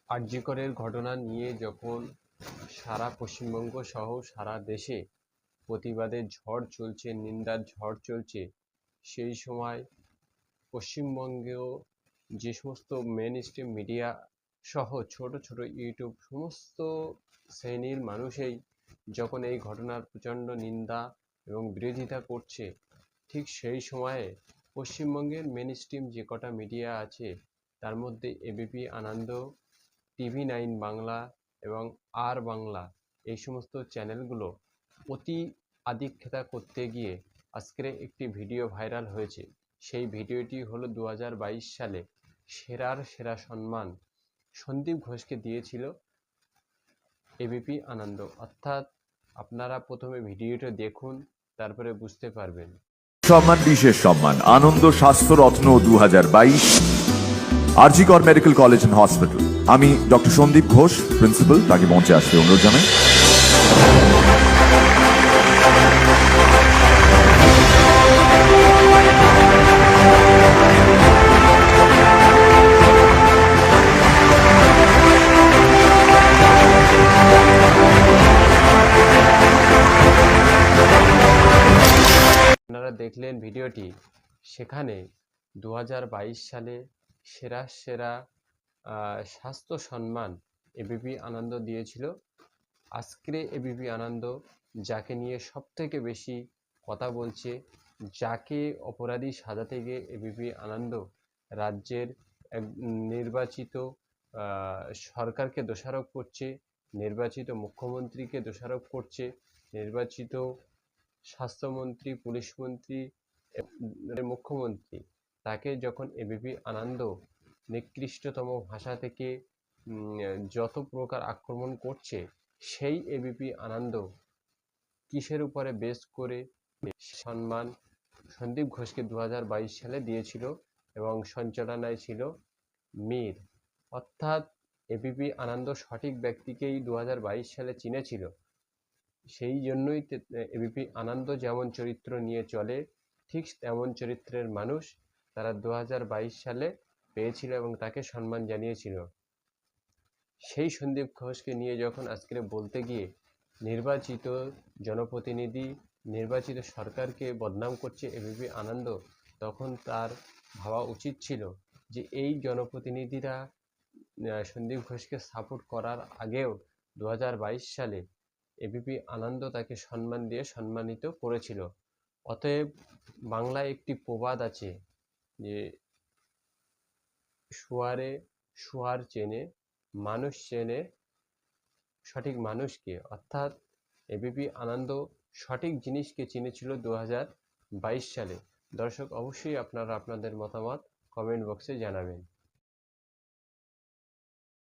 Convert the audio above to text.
আরজি করের ঘটনা নিয়ে যখন সারা পশ্চিমবঙ্গ সহ সারা দেশে প্রতিবাদের ঝড় চলছে, নিন্দার ঝড় চলছে, সেই সময় পশ্চিমবঙ্গেও যে সমস্ত মেন স্ট্রিম মিডিয়া সহ ছোট ছোট ইউটিউব সমস্ত শ্রেণীর মানুষই যখন এই ঘটনার প্রচণ্ড নিন্দা এবং বিরোধিতা করছে, ঠিক সেই সময়ে পশ্চিমবঙ্গের মেন স্ট্রিম যে কটা মিডিয়া আছে তার মধ্যে এবিপি আনন্দ, TV9 বাংলা এবং আর বাংলা এই সমস্ত চ্যানেলগুলো অতি আদিক্ষেতা করতে গিয়ে আজকের একটি ভিডিও ভাইরাল হয়েছে। সেই ভিডিওটি হলো 2022 সালে সেরার সেরা সম্মান সন্দীপ ঘোষকে দিয়েছিল এবিপি আনন্দ। অর্থাৎ আপনারা প্রথমে ভিডিওটা দেখুন, তারপরে বুঝতে পারবেন। সম্মান, বিশেষ সম্মান আনন্দ স্বাস্থ্য রত্ন 2022 আরজি কর মেডিকেল কলেজ এন্ড হসপিটাল। আমি ডক্টর সন্দীপ ঘোষ, প্রিন্সিপাল, তাকে মঞ্চে আসতে অনুরোধ জানাই। আপনারা দেখলেন ভিডিওটি। সেখানে 2022 সালে সেরা সেরা স্বাস্থ্য সম্মান এবিপি আনন্দ দিয়েছিল। আজকে এবিপি আনন্দ যাকে নিয়ে সবথেকে বেশি কথা বলছে, যাকে অপরাধী সাজাতে গিয়ে এবিপি আনন্দ রাজ্যের এক নির্বাচিত সরকারকে দোষারোপ করছে, নির্বাচিত মুখ্যমন্ত্রীকে দোষারোপ করছে, নির্বাচিত স্বাস্থ্যমন্ত্রী, পুলিশ মন্ত্রী, মুখ্যমন্ত্রী, তাকে যখন এবিপি আনন্দ নিকৃষ্টতম ভাষা থেকে যত প্রকার আক্রমণ করছে, সেই এবিপি আনন্দ কিসের উপরে বেস করে সম্মান সন্দীপ ঘোষকে 2022 সালে দিয়েছিল এবং সঞ্চালনায় ছিল মীর। অর্থাৎ এবিপি আনন্দ সঠিক ব্যক্তিকেই 2022 সালে চিনেছিল। সেই জন্যই এবিপি আনন্দ যেমন চরিত্র নিয়ে চলে, ঠিক তেমন চরিত্রের মানুষ তারা 2022 সালে পেয়েছিল এবং তাকে সম্মান জানিয়েছিল। সেই সন্দীপ ঘোষকে নিয়ে যখন আজকে বলতে গিয়ে নির্বাচিত জনপ্রতিনিধি, নির্বাচিত সরকারকে বদনাম করছে এবিপি আনন্দ, তখন তার ভাবা উচিত ছিল যে এই জনপ্রতিনিধিরা সন্দীপ ঘোষকে সাপোর্ট করার আগেও 2022 সালে এবিপি আনন্দ তাকে সম্মান দিয়ে সম্মানিত করেছিল। অতএব বাংলায় একটি প্রবাদ আছে যে শুয়ারে শুয়ার চেনে, মানুষ চেনে সঠিক মানুষকে। অর্থাৎ এবিপি আনন্দ সঠিক জিনিসকে চিনেছিল 2022 সালে। দর্শক, অবশ্যই আপনারা আপনাদের মতামত কমেন্ট বক্সে জানাবেন।